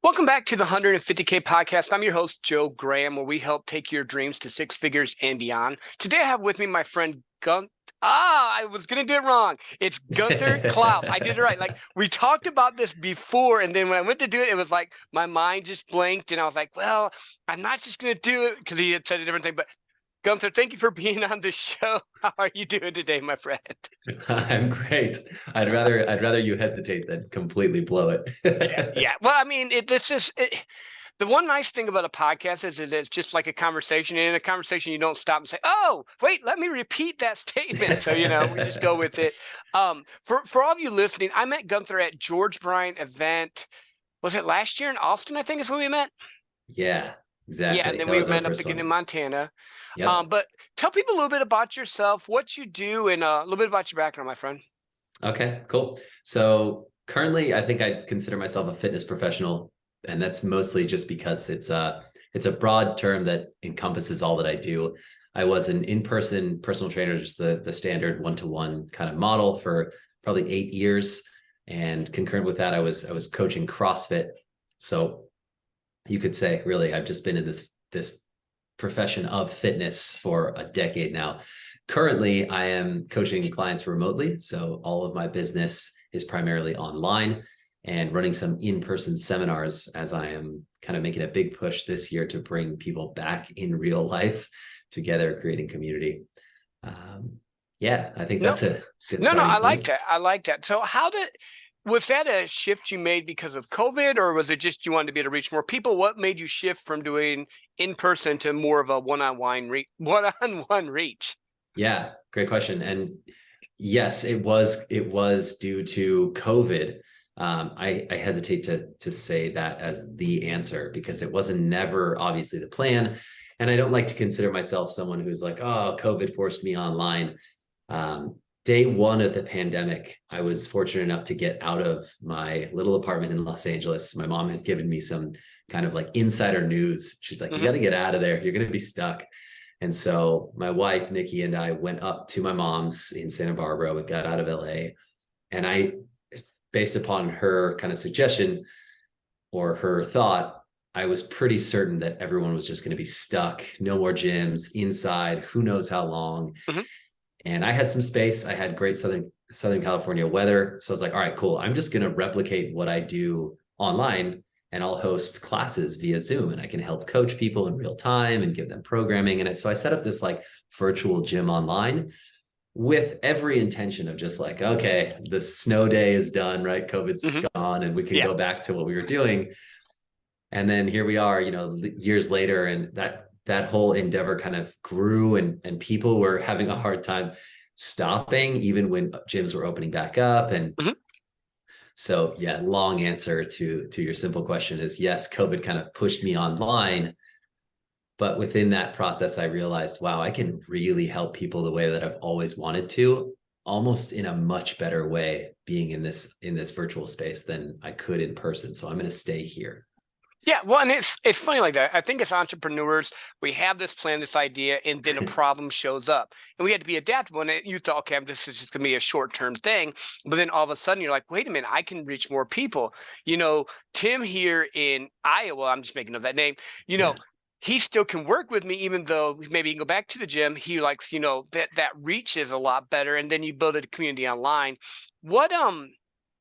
Welcome back to the 150K podcast. I'm your host, Joe Graham, where we help take your dreams to six figures and beyond. Today, I have with me my friend I was going to do it wrong. It's Gunther Klaus. I did it right. Like, we talked about this before, and then when I went to do it, it was like my mind just blanked, and I was like, well, I'm not just going to do it because he had said a different thing. But Gunther, thank you for being on the show. How are you doing today, my friend? I'm great. I'd rather you hesitate than completely blow it. Yeah. Well, I mean, it's just the one nice thing about a podcast is it's just like a conversation. And in a conversation, you don't stop and say, "Oh, wait, let me repeat that statement." So we just go with it. For all of you listening, I met Gunther at George Bryant event. Was it last year in Austin? I think is when we met. Yeah, Yeah, and exactly. then That we was our met up first again one. in Montana. Yep. But tell people a little bit about yourself, what you do, and a little bit about your background, my friend. Okay, cool. So currently, I think I'd consider myself a fitness professional, and that's mostly just because it's a broad term that encompasses all that I do. I was an in-person personal trainer, just the standard one-to-one kind of model for probably 8 years. And concurrent with that, I was coaching CrossFit. So you could say, really, I've just been in this profession of fitness for a decade now. Currently, I am coaching clients remotely. So all of my business is primarily online and running some in-person seminars as I am kind of making a big push this year to bring people back in real life together, creating community. Yeah, I think No, that's a good no, starting I like point. that. I like that. So was that a shift you made because of COVID, or was it just you wanted to be able to reach more people? What made you shift from doing in person to more of a one-on-one reach? Yeah, great question. And yes, it was due to COVID. I hesitate to say that as the answer because it wasn't never obviously the plan. And I don't like to consider myself someone who's like, oh, COVID forced me online. Day one of the pandemic, I was fortunate enough to get out of my little apartment in Los Angeles. My mom had given me some kind of like insider news. She's like, you got Hmm. to get out of there. You're going to be stuck. And so my wife, Nikki, and I went up to my mom's in Santa Barbara. We got out of LA. And I, based upon her kind of suggestion or her thought, I was pretty certain that everyone was just going to be stuck, no more gyms inside, who knows how long. Hmm. And I had some space. I had great Southern California weather. So I was like, all right, cool. I'm just going to replicate what I do online and I'll host classes via Zoom and I can help coach people in real time and give them programming. And so I set up this like virtual gym online with every intention of just like, okay, the snow day is done, right? COVID's Hmm. gone and we can Yeah. go back to what we were doing. And then here we are, years later, and that whole endeavor kind of grew and people were having a hard time stopping even when gyms were opening back up. And Hmm. so yeah, long answer to your simple question is yes, COVID kind of pushed me online. But within that process, I realized, wow, I can really help people the way that I've always wanted to, almost in a much better way being in this virtual space than I could in person. So I'm going to stay here. Yeah, well, and it's funny like that. I think as entrepreneurs, we have this plan, this idea, and then a problem shows up, and we had to be adaptable. And you thought, okay, this is just going to be a short-term thing, but then all of a sudden, you're like, wait a minute, I can reach more people. Tim here in Iowa, I'm just making up that name. You know, Yeah. he still can work with me, even though maybe he can go back to the gym. He likes, that reach is a lot better, and then you build a community online. What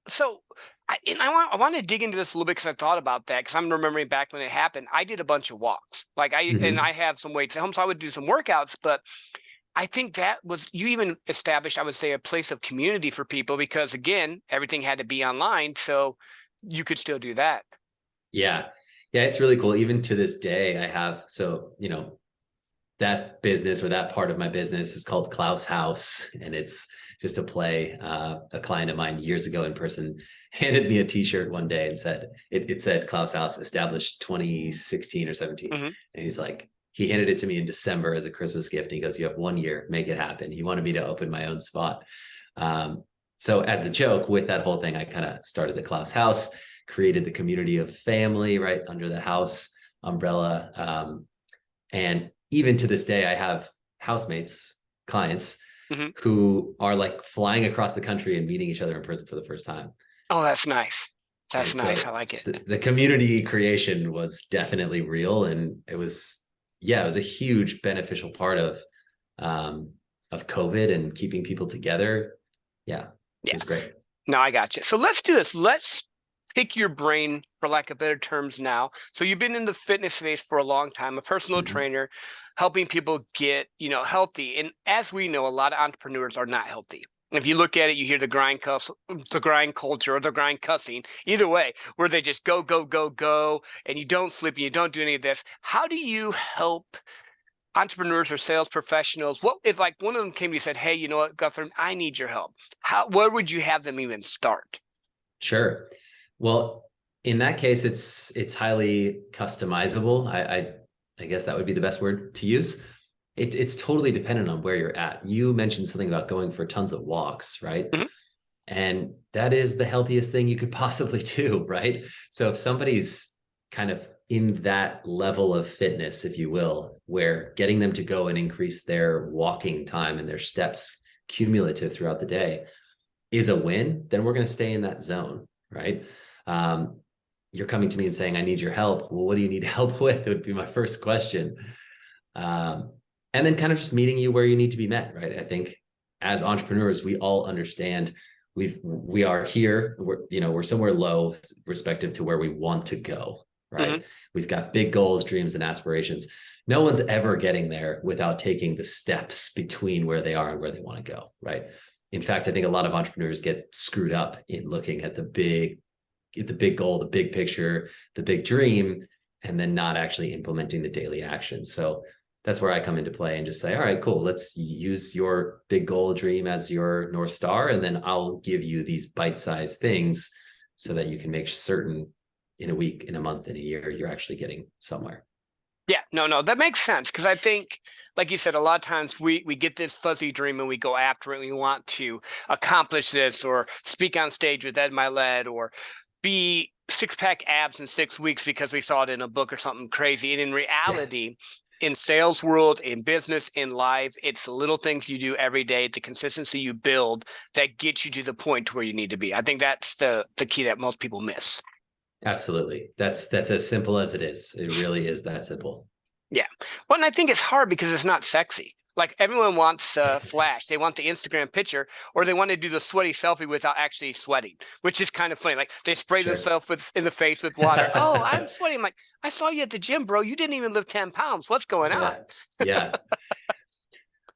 so I want to dig into this a little bit because I thought about that because I'm remembering back when it happened. I did a bunch of walks, and Mm-hmm. I have some weights at home, so I would do some workouts. But I think that was you even established, I would say, a place of community for people because again, everything had to be online, so you could still do that. Yeah. Yeah, it's really cool. Even to this day, I have that business or that part of my business is called Klaus House, and it's just a play. A client of mine years ago in person handed me a T-shirt one day and said it said Klaus House established 2016 or 17, Hmm. and he's like he handed it to me in December as a Christmas gift, and he goes, "You have 1 year, make it happen." He wanted me to open my own spot. So as a joke with that whole thing, I kind of started the Klaus House, created the community of family right under the house umbrella. And even to this day, I have housemates, clients Hmm. who are like flying across the country and meeting each other in person for the first time. Oh, that's nice. That's And nice. I so like it. the community creation was definitely real, and it was a huge beneficial part um, of COVID and keeping people together. Yeah, it Yeah. was great. No, I got you. So let's do this. Let's pick your brain, for lack of better terms now. So you've been in the fitness space for a long time, a personal Mhm. trainer, helping people get, healthy. And as we know, a lot of entrepreneurs are not healthy. If you look at it, you hear the grind culture, or the grind cussing, either way, where they just go, go, go, go, and you don't sleep and you don't do any of this. How do you help entrepreneurs or sales professionals? What if like one of them came to you and said, hey, you know what, Guthrie, I need your help? Where would you have them even start? Sure. Well, in that case, it's highly customizable. I guess that would be the best word to use. It's totally dependent on where you're at. You mentioned something about going for tons of walks, right? Mhm. And that is the healthiest thing you could possibly do, right? So if somebody's kind of in that level of fitness, if you will, where getting them to go and increase their walking time and their steps cumulative throughout the day is a win, then we're going to stay in that zone, right? Um, you're coming to me and saying, I need your help. Well, what do you need help with? It would be my first question. Um, and then kind of just meeting you where you need to be met, right? I think as entrepreneurs, we all understand we are here, we're somewhere low respective to where we want to go, right? Mhm. We've got big goals, dreams, and aspirations. No one's ever getting there without taking the steps between where they are and where they want to go, right? In fact, I think a lot of entrepreneurs get screwed up in looking at the big goal, the big picture, the big dream, and then not actually implementing the daily action. So that's where I come into play and just say, all right, cool, let's use your big goal dream as your North Star, and then I'll give you these bite-sized things so that you can make certain in a week, in a month, in a year, you're actually getting somewhere. Yeah, no, that makes sense, because I think, like you said, a lot of times we get this fuzzy dream and we go after it. And we want to accomplish this, or speak on stage with Ed Milet, or be six-pack abs in 6 weeks because we saw it in a book or something crazy. And in Yeah, reality, in sales world, in business, in life, it's the little things you do every day, the consistency you build that gets you to the point where you need to be. I think that's the key that most people miss. absolutely. That's as simple as it is. It really is that simple. Yeah. Well, and I think it's hard because it's not sexy. Like everyone wants flash. They want the Instagram picture, or they want to do the sweaty selfie without actually sweating, which is kind of funny. Like they spray Sure. themselves in the face with water. Oh, I'm sweating. I'm like, I saw you at the gym, bro. You didn't even lift 10 pounds. What's going on? Yeah. Yeah.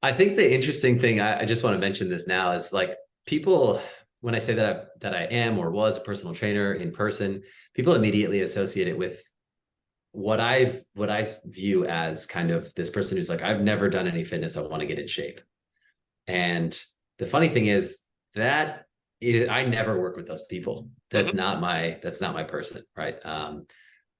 I think the interesting thing, I just want to mention this now, is like people, when I say that I am or was a personal trainer in person, people immediately associate it with what I view as kind of this person who's like, I've never done any fitness. I want to get in shape. And the funny thing is that I never work with those people. Mhm. That's not my person, right?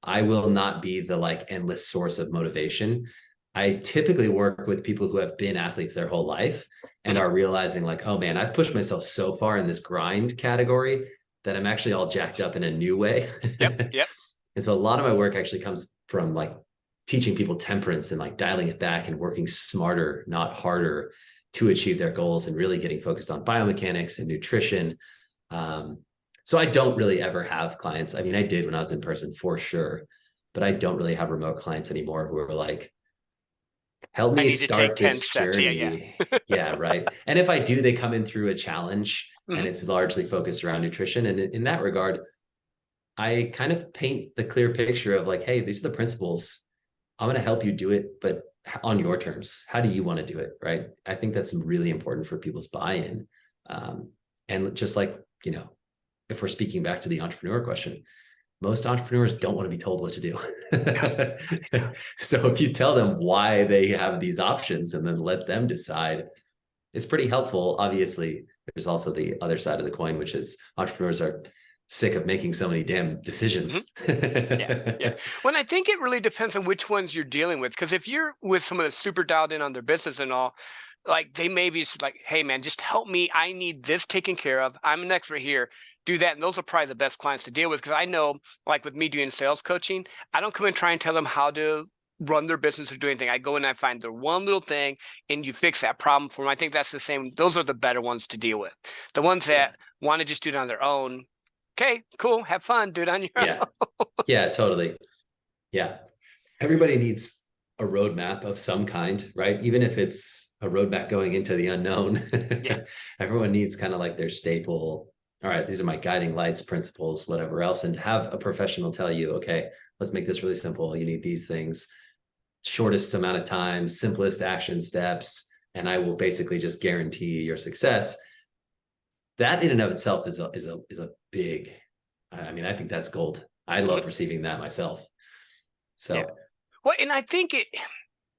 I will not be the like endless source of motivation. I typically work with people who have been athletes their whole life and Mhm. are realizing like, oh man, I've pushed myself so far in this grind category that I'm actually all jacked up in a new way. Yep. Yep. And so a lot of my work actually comes from like teaching people temperance and like dialing it back and working smarter, not harder, to achieve their goals, and really getting focused on biomechanics and nutrition. Um, so I don't really ever have clients. I mean, I did when I was in person for sure, but I don't really have remote clients anymore who are like, help I me need to take start 10 this steps. Yeah. Yeah. journey. Yeah, right. And if I do, they come in through a challenge and Mhm. it's largely focused around nutrition. And in that regard, I kind of paint the clear picture of like, hey, these are the principles. I'm going to help you do it, but on your terms. How do you want to do it? Right. I think that's really important for people's buy-in. Um, and just like, if we're speaking back to the entrepreneur question, most entrepreneurs don't want to be told what to do. No. So if you tell them why they have these options and then let them decide, it's pretty helpful. Obviously, there's also the other side of the coin, which is entrepreneurs are sick of making so many damn Mhm. decisions. Yeah, yeah. Well, I think it really depends on which ones you're dealing with. Because if you're with someone that's super dialed in on their business and all, like they may be just like, hey, man, just help me. I need this taken care of. I'm an expert here. Do that. And those are probably the best clients to deal with. Because I know, like with me doing sales coaching, I don't come and try and tell them how to run their business or do anything. I go and I find their one little thing and you fix that problem for them. I think that's the same. Those are the better ones to deal with. The ones Yeah. that want to just do it on their own, Okay, cool. Have fun, do it on your Yeah. own. Yeah, totally. Yeah. Everybody needs a roadmap of some kind, right? Even if it's a roadmap going into the unknown, Yeah. everyone needs kind of like their staple. All right, these are my guiding lights, principles, whatever else. And to have a professional tell you, okay, let's make this really simple. You need these things, shortest amount of time, simplest action steps, and I will basically just guarantee your success. That in and of itself is a big, I mean, I think that's gold. I love Mhm. receiving that myself. Yeah. So Well, and I think it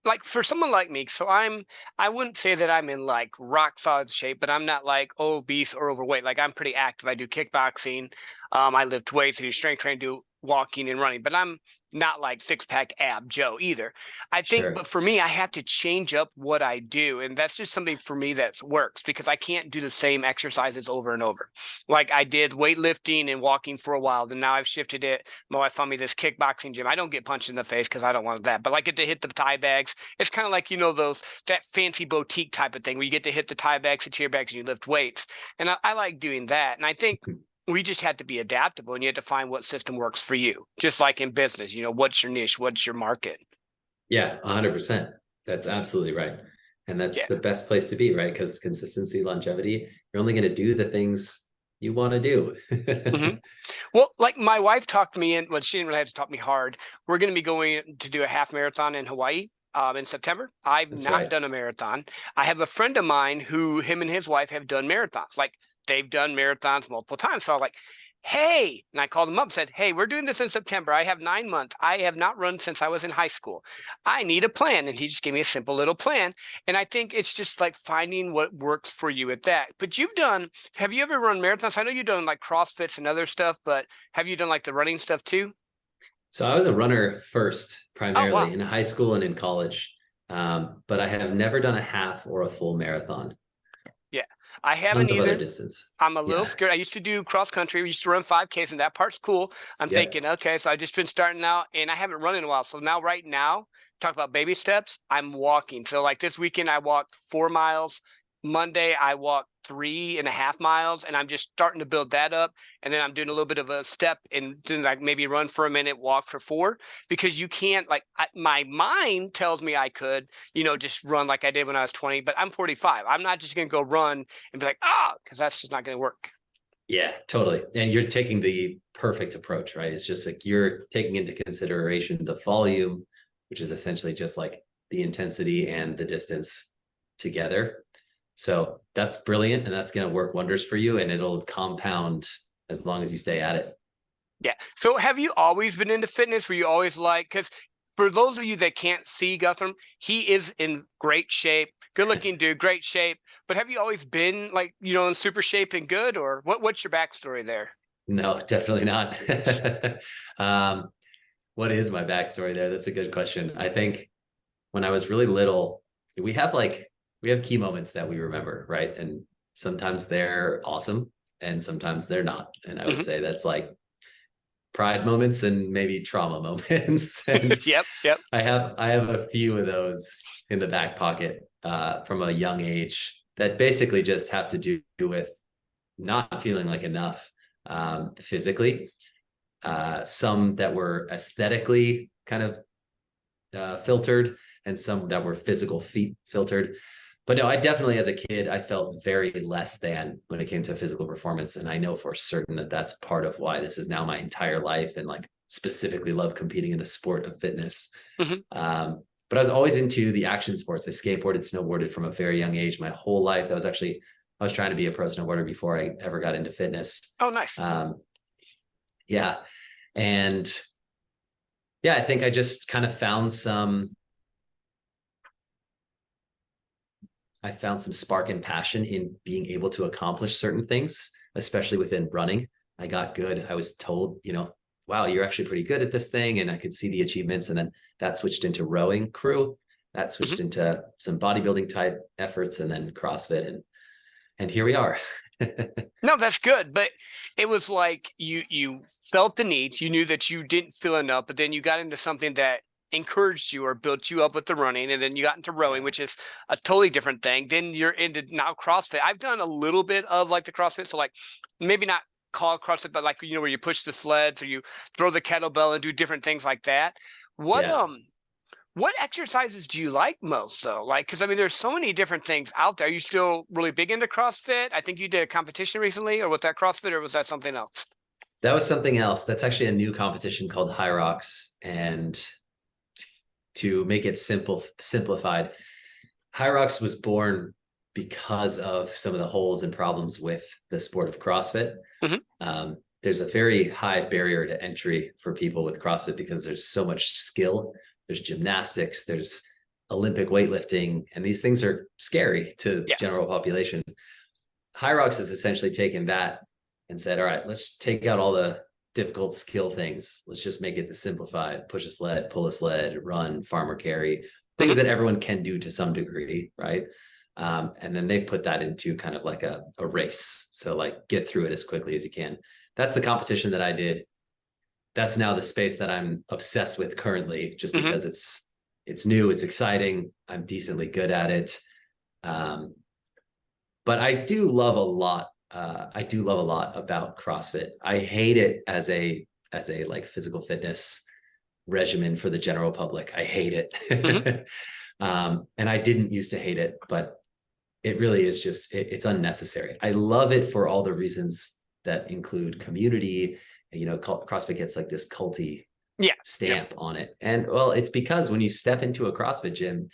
like for someone like me, so I wouldn't say that I'm in like rock solid shape, but I'm not like obese or overweight. Like I'm pretty active. I do kickboxing. I lift weights, I do strength training, do walking and running, but I'm not like six pack ab Joe either. I think, but sure. for me, I have to change up what I do. And that's just something for me that works because I can't do the same exercises over and over. Like I did weightlifting and walking for a while, then now I've shifted it. My wife found me this kickboxing gym. I don't get punched in the face because I don't want that, but I get to hit the tie bags. It's kind of like, those that fancy boutique type of thing where you get to hit the tie bags, the chair bags, and you lift weights. And I like doing that. And I think we just had to be adaptable and you had to find what system works for you. Just like in business, what's your niche? What's your market? Yeah, 100%. That's absolutely right. And that's Yeah. the best place to be, right? Because consistency, longevity, you're only going to do the things you want to do. hmm Well, like my wife talked me in, well, she didn't really have to talk me hard. We're going to be going to do a half marathon in Hawaii in September. I've That's not right. done a marathon. I have a friend of mine who him and his wife have done marathons. Like they've done marathons multiple times. So I'm like, hey, and I called him up and said, hey, we're doing this in September. I have 9 months. I have not run since I was in high school. I need a plan. And he just gave me a simple little plan. And I think it's just like finding what works for you at that. But have you ever run marathons? I know you've done like CrossFits and other stuff, but have you done like the running stuff too? So I was a runner first, Oh, primarily wow. in high school and in college. But I have never done a half or a full marathon. Yeah. I haven't Tons of other either. distance. I'm a little Yeah. scared. I used to do cross country. We used to run 5Ks, and that part's cool. I'm Yep. thinking, okay, so I just been starting out, and I haven't run in a while. So now, right now, talk about baby steps. I'm walking. So like this weekend, I walked 4 miles. Monday, I walked 3.5 miles, and I'm just starting to build that up. And then I'm doing a little bit of a step and then like maybe run for a minute, walk for 4, because you can't my mind tells me I could, just run like I did when I was 20, but I'm 45. I'm not just going to go run and be like, because that's just not going to work. Yeah, totally. And you're taking the perfect approach, right? It's just like you're taking into consideration the volume, which is essentially just like the intensity and the distance together. So that's brilliant. And that's going to work wonders for you. And it'll compound as long as you stay at it. Yeah. So have you always been into fitness? Were you always like, because for those of you that can't see Guthrum, he is in great shape, good looking dude, great shape. But have you always been like, in super shape and good, or what's your backstory there? No, definitely not. um, what is my backstory there? That's a good question. I think when I was really little, we have like we have key moments that we remember, right? And sometimes they're awesome and sometimes they're not. And I would hmm say that's like pride moments and maybe trauma moments. And Yep. Yep. I have a few of those in the back pocket from a young age that basically just have to do with not feeling like enough physically. Some that were aesthetically kind of filtered and some that were physical feet filtered. But no, I definitely, as a kid, I felt very less than when it came to physical performance. And I know for certain that that's part of why this is now my entire life and like specifically love competing in the sport of fitness. hmm But I was always into the action sports. I skateboarded, snowboarded from a very young age. My whole life, I was trying to be a pro snowboarder before I ever got into fitness. Oh, nice. Yeah. And yeah, I think I just kind of found some spark and passion in being able to accomplish certain things, especially within running. I got good. I was told, wow, you're actually pretty good at this thing. And I could see the achievements. And then that switched into rowing crew. That hmm switched into some bodybuilding type efforts and then CrossFit. And here we are. No, that's good. But it was like you felt the need. You knew that you didn't feel enough, but then you got into something that encouraged you or built you up with the running, and then you got into rowing, which is a totally different thing. Then you're into now CrossFit. I've done a little bit of like the CrossFit, so like maybe not call CrossFit, but like, where you push the sleds or you throw the kettlebell and do different things like that. What Yeah. what exercises do you like most though? Like, because I mean, there's so many different things out there. Are you still really big into CrossFit? I think you did a competition recently, or was that CrossFit, or was that something else? That was something else. That's actually a new competition called High Rocks. And to make it simplified, High Rocks was born because of some of the holes and problems with the sport of CrossFit. There's a very high barrier to entry for people with CrossFit because there's so much skill. There's gymnastics, there's Olympic weightlifting, and these things are scary to the general population. High Rocks has essentially taken that and said, all right, let's take out all the difficult skill things. Let's just make it the simplified: push a sled, pull a sled, run, farmer carry, things that everyone can do to some degree, right? And then they've put that into kind of like a race. So like, get through it as quickly as you can. That's the competition that I did. That's now the space that I'm obsessed with currently, just because it's new, it's exciting, I'm decently good at it. But I do love a lot. I do love a lot about CrossFit. I hate it as a like physical fitness regimen for the general public. I hate it. And I didn't used to hate it, but it really is just, it's unnecessary. I love it for all the reasons that include community. CrossFit gets like this culty stamp on it. And well, it's because when you step into a CrossFit gym,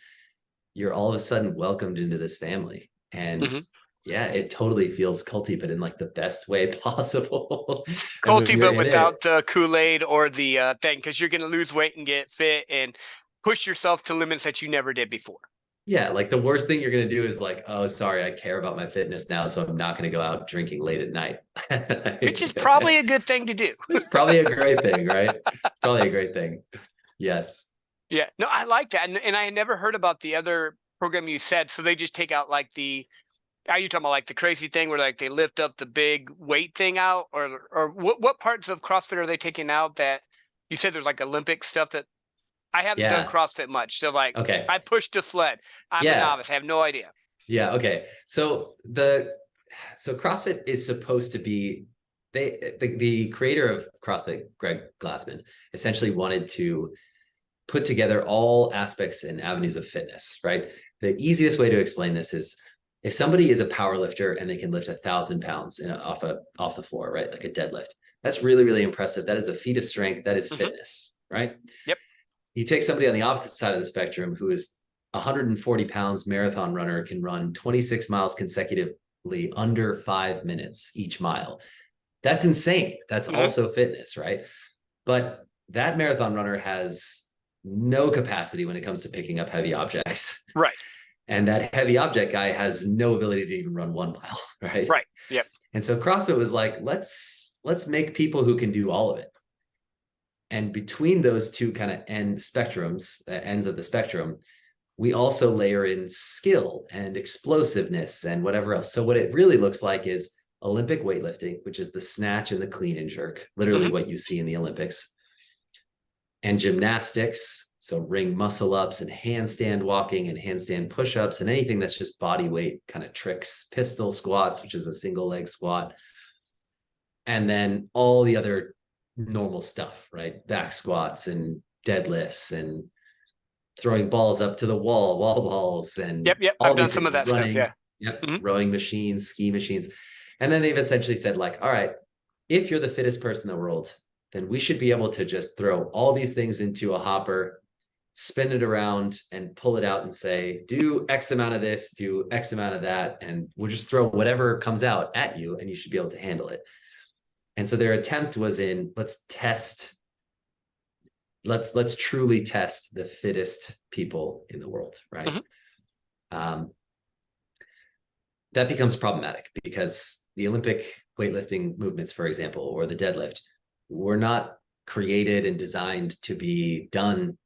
you're all of a sudden welcomed into this family. And it totally feels culty, but in like the best way possible. Culty, but without the Kool-Aid or the thing, because you're going to lose weight and get fit and push yourself to limits that you never did before. Yeah, like the worst thing you're going to do is like, oh, sorry, I care about my fitness now, so I'm not going to go out drinking late at night. Which is probably a good thing to do. It's probably a great thing, right? Probably a great thing. Yes. Yeah, no, I like that. And I had never heard about the other program you said. So they just take out like are you talking about like the crazy thing where like they lift up the big weight thing out, or what parts of CrossFit are they taking out that you said there's like Olympic stuff that I haven't done CrossFit much. So like, okay, I pushed a sled. I'm a novice. I have no idea. Yeah. Okay. So CrossFit is supposed to be, the creator of CrossFit, Greg Glassman, essentially wanted to put together all aspects and avenues of fitness, right? The easiest way to explain this is if somebody is a power lifter and they can lift 1,000 pounds off the floor, right? Like a deadlift, that's really, really impressive. That is a feat of strength. That is fitness, right? Yep. You take somebody on the opposite side of the spectrum who is 140 pounds marathon runner, can run 26 miles consecutively under 5 minutes each mile. That's insane. That's also fitness, right? But that marathon runner has no capacity when it comes to picking up heavy objects. Right. And that heavy object guy has no ability to even run 1 mile, right? Right. Yep. And so CrossFit was like, let's make people who can do all of it. And between those two kind of ends of the spectrum, we also layer in skill and explosiveness and whatever else. So what it really looks like is Olympic weightlifting, which is the snatch and the clean and jerk, literally what you see in the Olympics, and gymnastics. So ring muscle ups and handstand walking and handstand push-ups and anything that's just body weight kind of tricks, pistol squats, which is a single leg squat. And then all the other normal stuff, right? Back squats and deadlifts and throwing balls up to the wall balls, and I've done some of that stuff. Rowing machines, ski machines. And then they've essentially said like, all right, if you're the fittest person in the world, then we should be able to just throw all these things into a hopper, spin it around and pull it out and say, do X amount of this, do X amount of that. And we'll just throw whatever comes out at you and you should be able to handle it. And so their attempt was let's truly test the fittest people in the world, right? That becomes problematic because the Olympic weightlifting movements, for example, or the deadlift, were not created and designed to be done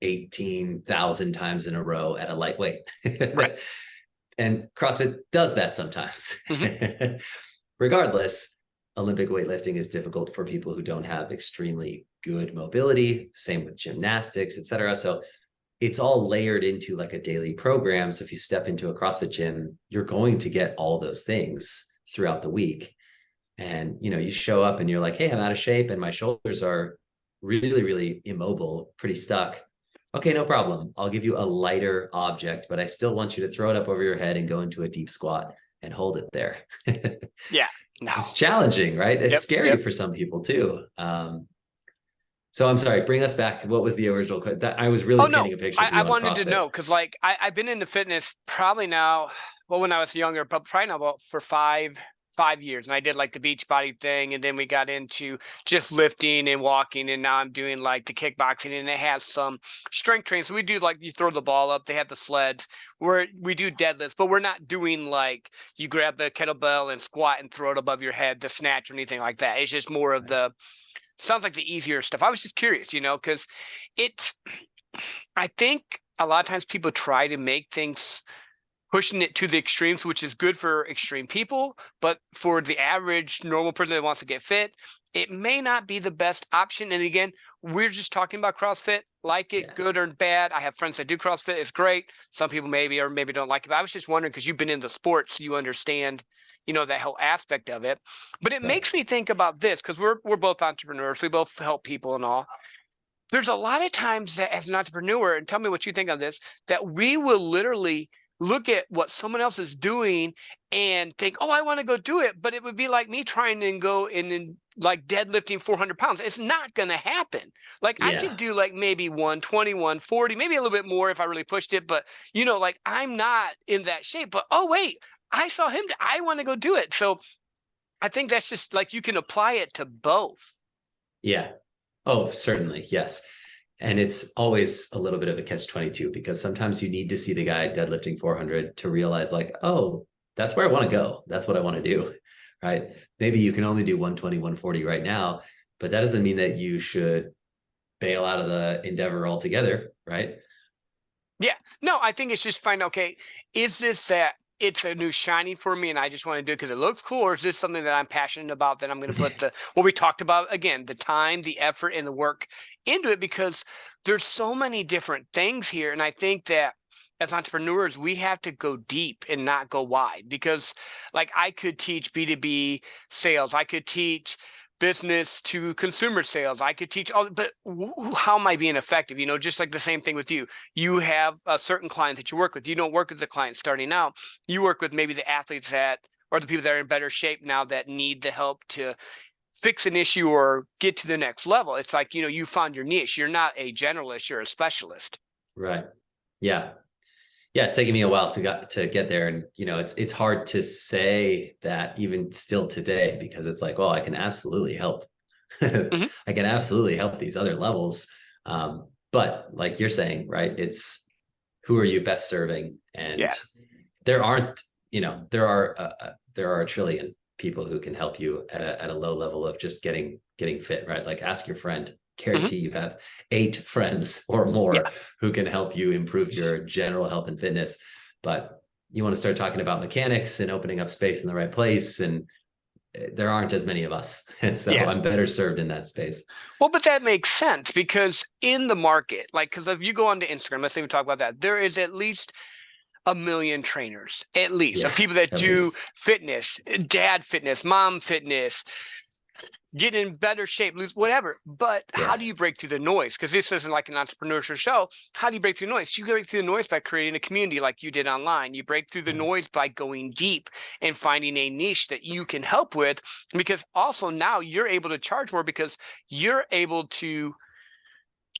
18,000 times in a row at a lightweight. Right. And CrossFit does that sometimes. Regardless, Olympic weightlifting is difficult for people who don't have extremely good mobility, same with gymnastics, et cetera. So it's all layered into like a daily program. So if you step into a CrossFit gym, you're going to get all those things throughout the week. And, you show up and you're like, hey, I'm out of shape and my shoulders are really, really immobile, pretty stuck. Okay, no problem. I'll give you a lighter object, but I still want you to throw it up over your head and go into a deep squat and hold it there. Yeah. No. It's challenging, right? It's Yep. scary Yep. for some people too. So I'm sorry, bring us back. What was the original question? I was Oh really no, painting a picture for I you on wanted to CrossFit. know because like I've been into fitness probably now, well, when I was younger, but probably now about for five years. And I did like the beach body thing, and then we got into just lifting and walking, and now I'm doing like the kickboxing, and it has some strength training. So we do like you throw the ball up, they have the sleds where we do deadlifts, but we're not doing like you grab the kettlebell and squat and throw it above your head, the snatch or anything like that. It's just more of the sounds like the easier stuff. I was just curious, because it I think a lot of times people try to make things pushing it to the extremes, which is good for extreme people, but for the average normal person that wants to get fit, it may not be the best option. And again, we're just talking about CrossFit, like it, Yeah. good or bad. I have friends that do CrossFit. It's great. Some people maybe or maybe don't like it. But I was just wondering because you've been in the sports, you understand, that whole aspect of it. But it Right. makes me think about this because we're both entrepreneurs. We both help people and all. There's a lot of times that as an entrepreneur, and tell me what you think on this, that we will literally look at what someone else is doing and think, oh, I want to go do it. But it would be like me trying to go and like deadlifting 400 pounds. It's not going to happen. Like I could Yeah. do like maybe 120, 140, maybe a little bit more if I really pushed it. But, like I'm not in that shape. But oh, wait, I saw him. I want to go do it. So I think that's just like you can apply it to both. Yeah. Oh, certainly. Yes. And it's always a little bit of a catch-22 because sometimes you need to see the guy deadlifting 400 to realize like, oh, that's where I want to go. That's what I want to do. Right. Maybe you can only do 120, 140 right now, but that doesn't mean that you should bail out of the endeavor altogether. Right. Yeah. No, I think it's just find, okay, is this that it's a new shiny for me and I just want to do it because it looks cool, or is this something that I'm passionate about that I'm going to put what we talked about again, the time, the effort, and the work into it because there's so many different things here. And I think that as entrepreneurs, we have to go deep and not go wide because like I could teach B2B sales, I could teach business to consumer sales. I could teach all, but how am I being effective? Just like the same thing with you. You have a certain client that you work with. You don't work with the client starting out. You work with maybe the athletes or the people that are in better shape now that need the help to fix an issue or get to the next level. It's like, you found your niche. You're not a generalist, you're a specialist. Right. Yeah. Yeah, it's taken me a while to get there, and it's hard to say that even still today because it's like, well, I can absolutely help. Mhm. I can absolutely help these other levels, but like you're saying, right? It's who are you best serving, and Yeah. there aren't, there are a trillion people who can help you at a low level of just getting fit, right? Like ask your friend. Mhm. Guarantee you have 8 friends or Yeah. more who can help you improve your general health and fitness. But you want to start talking about mechanics and opening up space in the right place, and there aren't as many of us. And so Yeah. I'm better served in that space. Well, but that makes sense because in the market, like, because if you go onto Instagram, let's say we talk about that, there is at least a million trainers, at least, of Yeah, people that at do least. fitness, dad fitness, mom fitness, get in better shape, lose whatever. But how Yeah. do you break through the noise? Because this isn't like an entrepreneurial show. How do you break through the noise? You break through the noise by creating a community like you did online. You break through the noise by going deep and finding a niche that you can help with. Because also now you're able to charge more because you're able to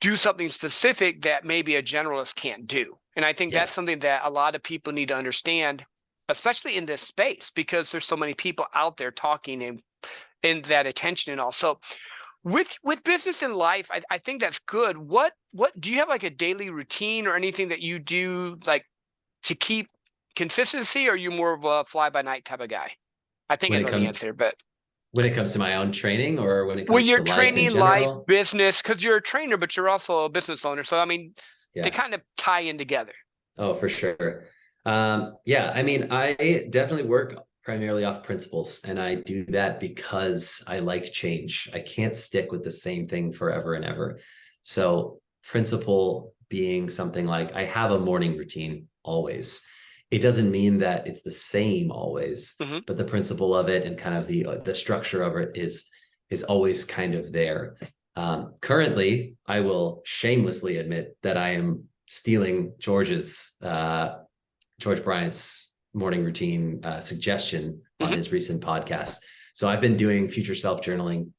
do something specific that maybe a generalist can't do. And I think Yeah. that's something that a lot of people need to understand, especially in this space, because there's so many people out there talking and in that attention and all. So with business and life, I think that's good. What do you have like a daily routine or anything that you do like to keep consistency, or are you more of a fly by night type of guy? I think I When it know the comes answer, but when it comes to my own training or when it when comes you're to life in training life, general. business, because you're a trainer, but you're also a business owner. So I mean, they Yeah. kind of tie in together. Oh, for sure. Yeah, I mean, I definitely work primarily off principles, and I do that because I like change. I can't stick with the same thing forever and ever. So, principle being something like I have a morning routine always. it doesn't mean that it's the same always, Mm-hmm. but the principle of it and kind of the structure of it is always kind of there. Currently, I will shamelessly admit that I am stealing George Bryant's morning routine suggestion on Mm-hmm. his recent podcast. So I've been doing future self journaling,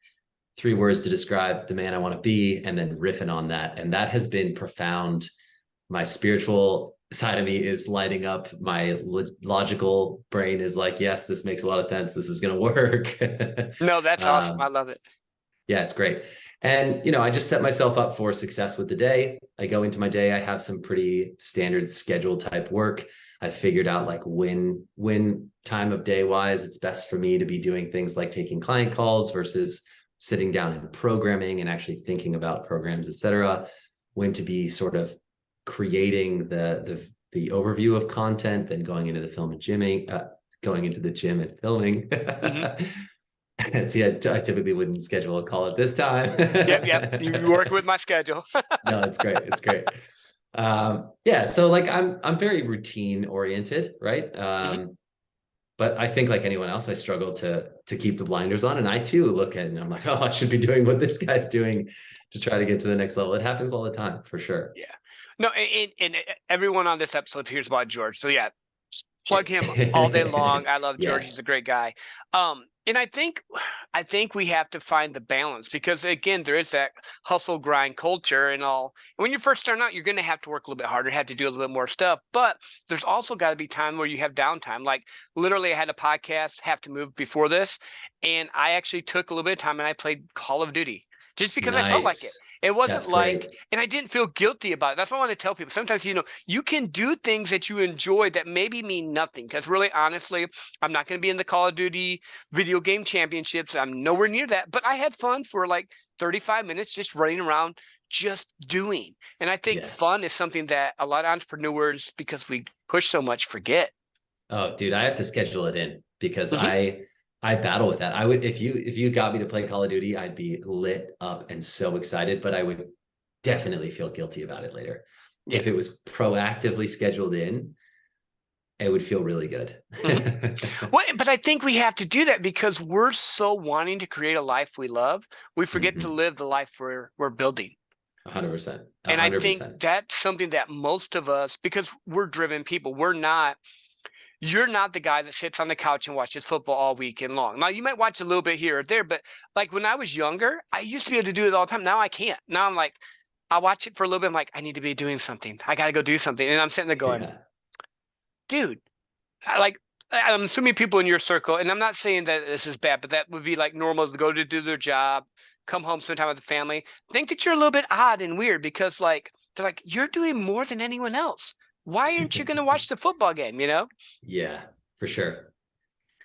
3 words to describe the man I want to be, and then riffing on that. And that has been profound. My spiritual side of me is lighting up. My logical brain is like, yes, this makes a lot of sense. This is going to work. No, that's awesome. I love it. Yeah, it's great. And, I just set myself up for success with the day. I go into my day, I have some pretty standard schedule type work. I've figured out like when time of day wise, it's best for me to be doing things like taking client calls versus sitting down and programming and actually thinking about programs, et cetera. When to be sort of creating the overview of content, then going into the film and going into the gym and filming. Mm-hmm. See, I typically wouldn't schedule a call at this time. Yep. You work with my schedule. No, it's great. It's great. Yeah. So like I'm very routine oriented, right? Mm-hmm. But I think like anyone else, I struggle to keep the blinders on. And I too look at it and I'm like, oh, I should be doing what this guy's doing to try to get to the next level. It happens all the time for sure. Yeah. No, and everyone on this episode hears about George. So yeah, plug him all day long. I love George. Yeah. He's a great guy. And I think we have to find the balance because again, there is that hustle grind culture and all. And when you're first starting out, you're going to have to work a little bit harder, have to do a little bit more stuff. But there's also got to be time where you have downtime. Like literally, I had a podcast have to move before this, and I actually took a little bit of time and I played Call of Duty just because I felt like it. Nice. It wasn't That's like, great. and I didn't feel guilty about it. That's what I want to tell people. Sometimes, you can do things that you enjoy that maybe mean nothing. Because really, honestly, I'm not going to be in the Call of Duty video game championships. I'm nowhere near that. But I had fun for like 35 minutes just running around, just doing. And I think fun is something that a lot of entrepreneurs, because we push so much, forget. Oh, dude, I have to schedule it in because Mm-hmm. I battle with that. I would if you got me to play Call of Duty, I'd be lit up and so excited, but I would definitely feel guilty about it later. Yeah. If it was proactively scheduled in, it would feel really good. Mm-hmm. Well, but I think we have to do that because we're so wanting to create a life we love, we forget to live the life we're building. 100%. And I think 100%. that's something that most of us, because we're driven people, you're not the guy that sits on the couch and watches football all weekend long. Now, you might watch a little bit here or there, but like when I was younger, I used to be able to do it all the time. Now I can't. Now I'm like, I watch it for a little bit. I'm like, I need to be doing something. I got to go do something. And I'm sitting there going, Yeah. dude, I'm assuming people in your circle, and I'm not saying that this is bad, but that would be like normal to go to do their job, come home, spend time with the family, think that you're a little bit odd and weird because like, they're like, you're doing more than anyone else. Why aren't you going to watch the football game, Yeah, for sure.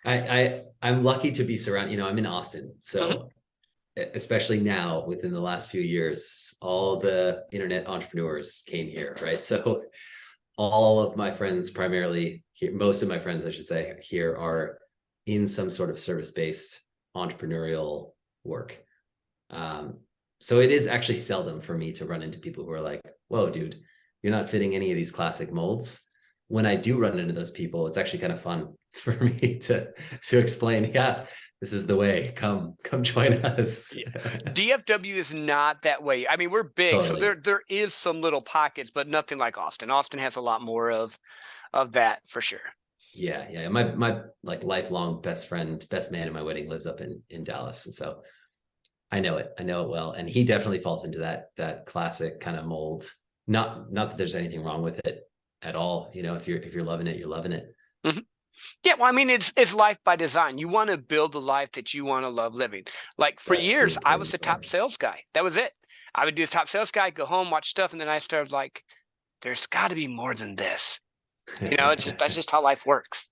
I'm lucky to be surrounded, I'm in Austin. Mm-hmm. So especially now within the last few years, all the internet entrepreneurs came here, right? So all of my friends primarily here, most of my friends, I should say, here are in some sort of service-based entrepreneurial work. So it is actually seldom for me to run into people who are like, whoa, dude, you're not fitting any of these classic molds. When I do run into those people, it's actually kind of fun for me to explain, yeah, this is the way. Come join us. Yeah. DFW is not that way. I mean, we're big, Totally. so there is some little pockets, but nothing like Austin. Austin has a lot more of that for sure. Yeah. My like lifelong best friend, best man in my wedding lives up in Dallas, and so I know it well, and he definitely falls into that classic kind of mold. Not that there's anything wrong with it at all. If you're loving it, you're loving it. Mm-hmm. Yeah, well, I mean, it's life by design. You want to build the life that you want to love living. Like for That's the years, I was important the top part. sales guy. That was it. I would do the top sales guy, go home, watch stuff, and then I started like, there's got to be more than this. That's just how life works.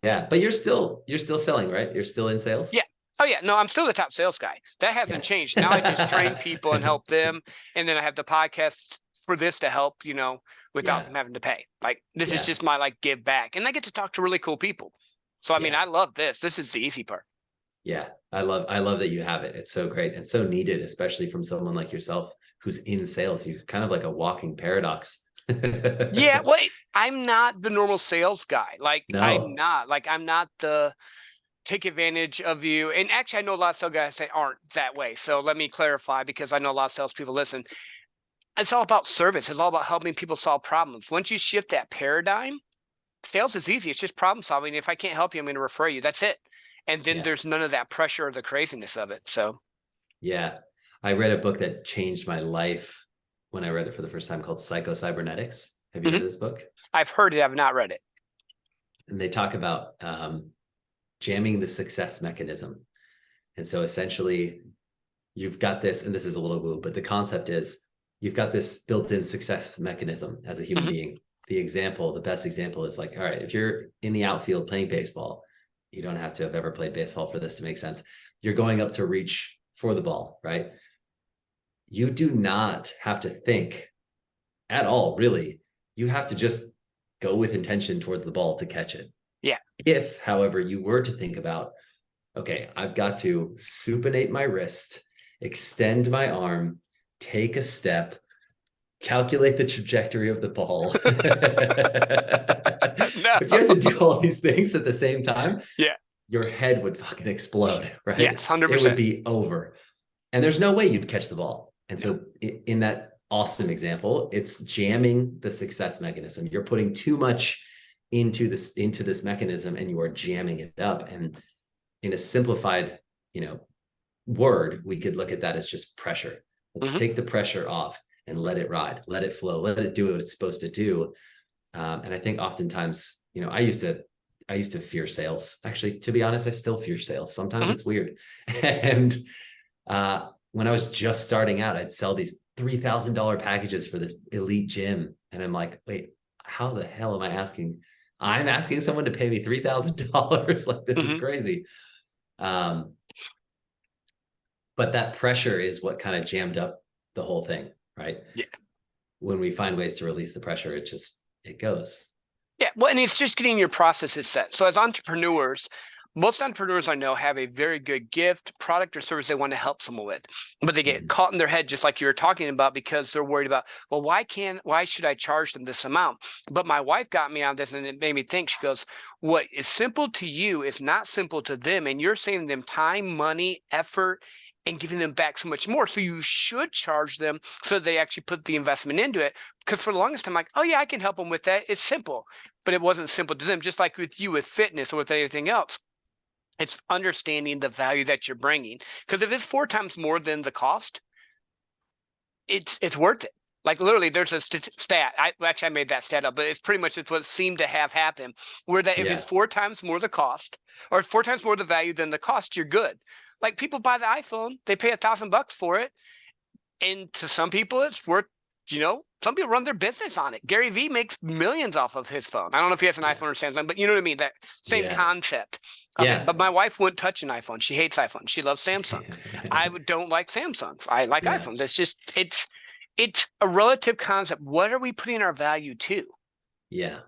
Yeah, but you're still selling, right? You're still in sales. Yeah. Oh yeah. No, I'm still the top sales guy. That hasn't changed. Now I just train people and help them, and then I have the podcasts for this to help, without them having to pay. Like this is just my like give back, and I get to talk to really cool people. So I mean, I love this. This is the easy part. Yeah, I love that you have it. It's so great and so needed, especially from someone like yourself who's in sales. You're kind of like a walking paradox. Yeah, well, I'm not the normal sales guy. Like, I'm No. not. Like, I'm not the take advantage of you. And actually, I know a lot of sales guys that aren't that way. So let me clarify, because I know a lot of salespeople listen. It's all about service. It's all about helping people solve problems. Once you shift that paradigm, sales is easy. It's just problem solving. If I can't help you, I'm going to refer you. That's it. And then Yeah. there's none of that pressure or the craziness of it. So, Yeah. I read a book that changed my life when I read it for the first time called Psycho-Cybernetics. Have you heard mhm. of this book? I've heard it. I've not read it. And they talk about jamming the success mechanism. And so essentially, you've got this, and this is a little woo, but the concept is you've got this built-in success mechanism as a human Mhm. being. The best example is like, all right, if you're in the outfield playing baseball, you don't have to have ever played baseball for this to make sense. You're going up to reach for the ball, right? You do not have to think at all, really. You have to just go with intention towards the ball to catch it. Yeah. If, however, you were to think about, okay, I've got to supinate my wrist, extend my arm, take a step, calculate the trajectory of the ball. No. If you had to do all these things at the same time, Yeah. your head would fucking explode, right? Yes. It would 100%. be over. And there's no way you'd catch the ball. And No. so in that Austin example, it's jamming the success mechanism. You're putting too much into this mechanism and you are jamming it up. And in a simplified, word, we could look at that as just pressure. Let's Mhm. take the pressure off and let it ride, let it flow, let it do what it's supposed to do. And I think oftentimes, I used to fear sales. Actually, to be honest, I still fear sales. Sometimes Mhm. it's weird. And when I was just starting out, I'd sell these $3,000 packages for this elite gym. And I'm like, wait, how the hell am I asking? I'm asking someone to pay me $3,000. Like, this is Mhm. crazy. But that pressure is what kind of jammed up the whole thing, right? Yeah. When we find ways to release the pressure, it goes. Yeah. Well, and it's just getting your processes set. So as entrepreneurs, most entrepreneurs I know have a very good gift, product, or service they want to help someone with, but they get Mhm. caught in their head, just like you were talking about, because they're worried about, well, why should I charge them this amount? But my wife got me on this, and it made me think. She goes, what is simple to you is not simple to them, and you're saving them time, money, effort, and giving them back so much more. So you should charge them so they actually put the investment into it. Because for the longest time, like, oh yeah, I can help them with that. It's simple, but it wasn't simple to them. Just like with you with fitness or with anything else. It's understanding the value that you're bringing. Because if it's 4 times more than the cost, it's worth it. Like literally, there's a stat. I made that stat up, but it's pretty much it's what seemed to have happened. Where that if it's Yeah. 4 times more the cost, or 4 times more the value than the cost, you're good. Like people buy the iPhone, they pay $1,000 for it, and to some people, it's worth. Some people run their business on it. Gary Vee makes millions off of his phone. I don't know if he has an Yeah. iPhone or Samsung, but you know what I mean? That same Yeah. concept. Okay, Yeah. but my wife wouldn't touch an iPhone. She hates iPhone. She loves Samsung. I don't like Samsung. I like Yeah. iPhones. It's a relative concept. What are we putting our value to? Yeah.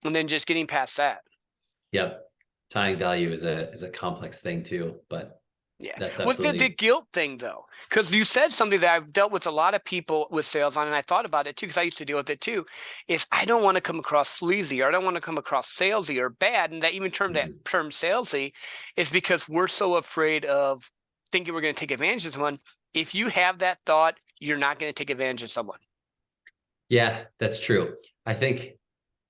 And then just getting past that. Yep. Tying value is a complex thing too, but Yeah. that's With the absolutely. guilt thing, though, because you said something that I've dealt with a lot of people with sales on, and I thought about it too, because I used to deal with it too, is I don't want to come across sleazy, or I don't want to come across salesy or bad. And that even that Mhm. term salesy is because we're so afraid of thinking we're going to take advantage of someone. If you have that thought, you're not going to take advantage of someone. Yeah, that's true. I think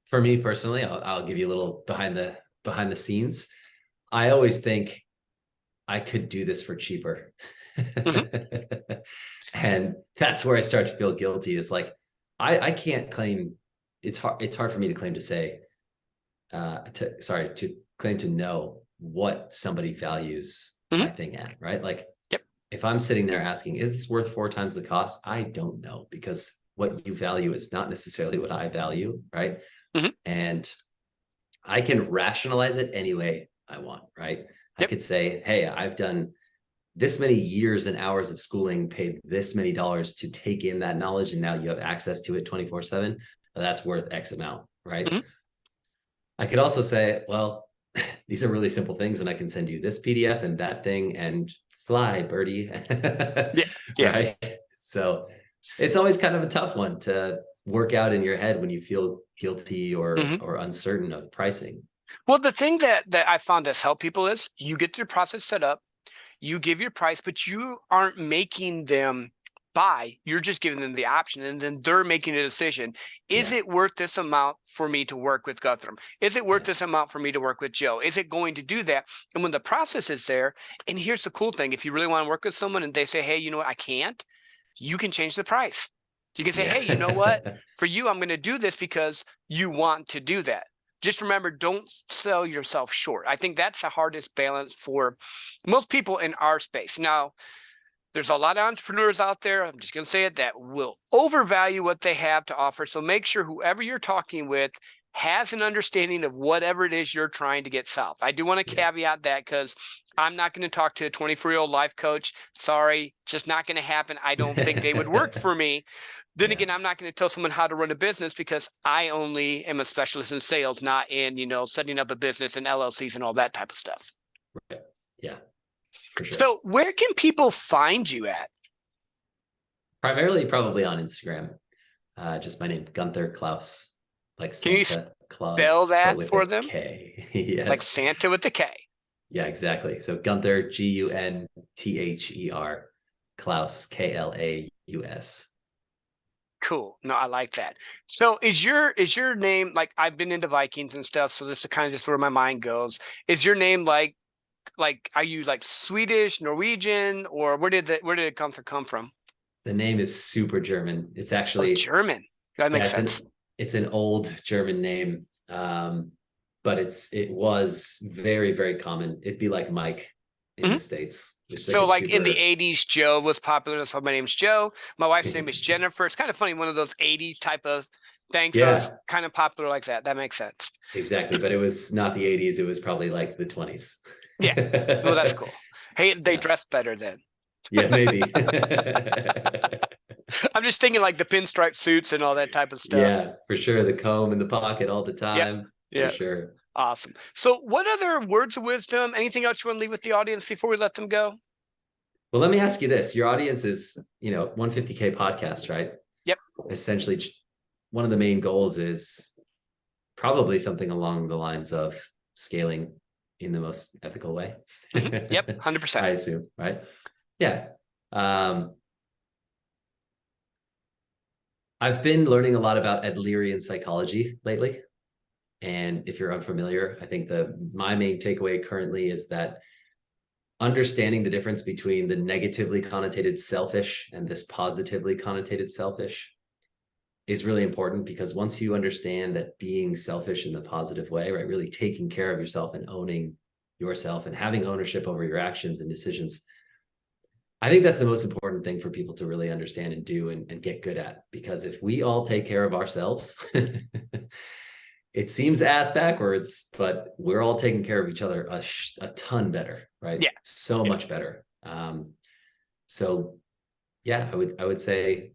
for me personally, I'll give you a little behind the scenes. I always think I could do this for cheaper. Mhm. And that's where I start to feel guilty. Is like, I can't claim, it's hard for me to claim to say, to claim to know what somebody values Mhm. my thing at, right? Like, Yep. if I'm sitting there asking, is this worth 4 times the cost? I don't know, because what you value is not necessarily what I value, right? Mhm. And I can rationalize it any way I want, right? I Yep. could say, hey, I've done this many years and hours of schooling, paid this many dollars to take in that knowledge, and now you have access to it 24/7. That's worth X amount, right? Mhm. I could also say, well, these are really simple things, and I can send you this PDF and that thing, and fly, birdie. Yeah. Yeah. Right? So it's always kind of a tough one to work out in your head when you feel guilty Mhm. or uncertain of pricing. Well, the thing that I found has helped people is you get your process set up, you give your price, but you aren't making them buy. You're just giving them the option, and then they're making a decision. Is Yeah. it worth this amount for me to work with Guthrum? Is it worth Yeah. this amount for me to work with Joe? Is it going to do that? And when the process is there, and here's the cool thing, if you really want to work with someone and they say, hey, you know what, I can't, you can change the price. You can say, hey, you know what, Yeah. for you, I'm going to do this because you want to do that. Just remember, don't sell yourself short. I think that's the hardest balance for most people in our space. Now, there's a lot of entrepreneurs out there, I'm just going to say it, that will overvalue what they have to offer. So make sure whoever you're talking with has an understanding of whatever it is you're trying to get solved. I do want to Yeah. caveat that because I'm not going to talk to a 24-year-old life coach. Sorry, just not going to happen. I don't think they would work for me. Then Yeah. again, I'm not going to tell someone how to run a business because I only am a specialist in sales, not in, setting up a business and LLCs and all that type of stuff. Right. Yeah, for sure. So where can people find you at? Primarily probably on Instagram. Just my name, Gunther Klaus, like Can you Santa Claus, spell but that with for a them? K. Like Yes. Santa with the K. Yeah, exactly. So Gunther, Gunther, Klaus, Klaus. Cool. No, I like that. So is your name, like, I've been into Vikings and stuff, so this is kind of just where my mind goes. Is your name like are you like Swedish, Norwegian, or where did it come from? The name is super German. It's Oh, it's actually, German. That yeah, makes sense. it's an old German name. But it was very, very common. It'd be like Mike in Mhm. the States, which is like So a like in the super 80s, Joe was popular. So my name's Joe. My wife's name is Jennifer. It's kind of funny, one of those 80s type of thing. So it's yeah, kind of popular like that. That makes sense. exactly. But it was not the 80s, it was probably like the 20s. Yeah. Well, that's cool. Hey, they Yeah. dress better then. Yeah, maybe. I'm just thinking like the pinstripe suits and all that type of stuff. Yeah, for sure. The comb in the pocket all the Yep. time, for Yeah. sure. Awesome. So what other words of wisdom, anything else you want to leave with the audience before we let them go? Well, let me ask you this. Your audience is, 150K podcast, right? Yep. Essentially, one of the main goals is probably something along the lines of scaling in the most ethical way. Mm-hmm. Yep. I 100%. assume, right? Yeah. I've been learning a lot about Adlerian psychology lately. And if you're unfamiliar, I think my main takeaway currently is that understanding the difference between the negatively connotated selfish and this positively connotated selfish is really important, because once you understand that being selfish in the positive way, right, really taking care of yourself and owning yourself and having ownership over your actions and decisions, I think that's the most important thing for people to really understand and do and get good at. Because if we all take care of ourselves, it seems ass backwards, but we're all taking care of each other a ton better, right? Yeah. So much better. So yeah, I would say,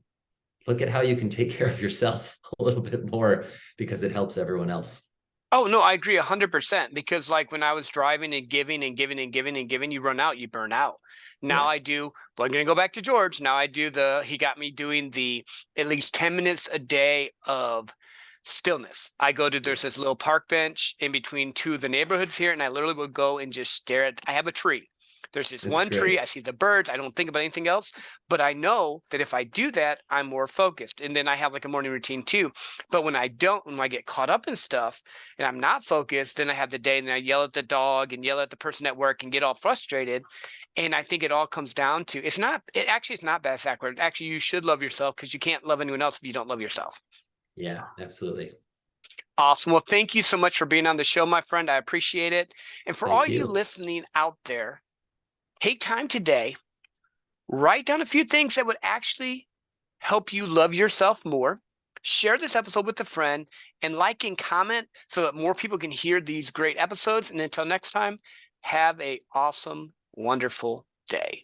look at how you can take care of yourself a little bit more, because it helps everyone else. Oh, no, I agree 100%, because like when I was driving and giving and giving and giving and giving, you run out, you burn out. Now Yeah. I do, well, I'm going to go back to George. Now I do he got me doing the at least 10 minutes a day of stillness. There's this little park bench in between two of the neighborhoods here, and I literally would go and just stare I have a tree. There's this That's one tree, great. I see the birds, I don't think about anything else, but I know that if I do that, I'm more focused. And then I have like a morning routine too. But when I get caught up in stuff and I'm not focused, then I have the day and I yell at the dog and yell at the person at work and get all frustrated. And I think it all comes down to, it's not bad backward. Actually, you should love yourself, because you can't love anyone else if you don't love yourself. Yeah, absolutely. Awesome. Well, thank you so much for being on the show, my friend. I appreciate it. And for all Thank you you. listening out there, take time today, write down a few things that would actually help you love yourself more. Share this episode with a friend, and like and comment so that more people can hear these great episodes. And until next time, have an awesome, wonderful day.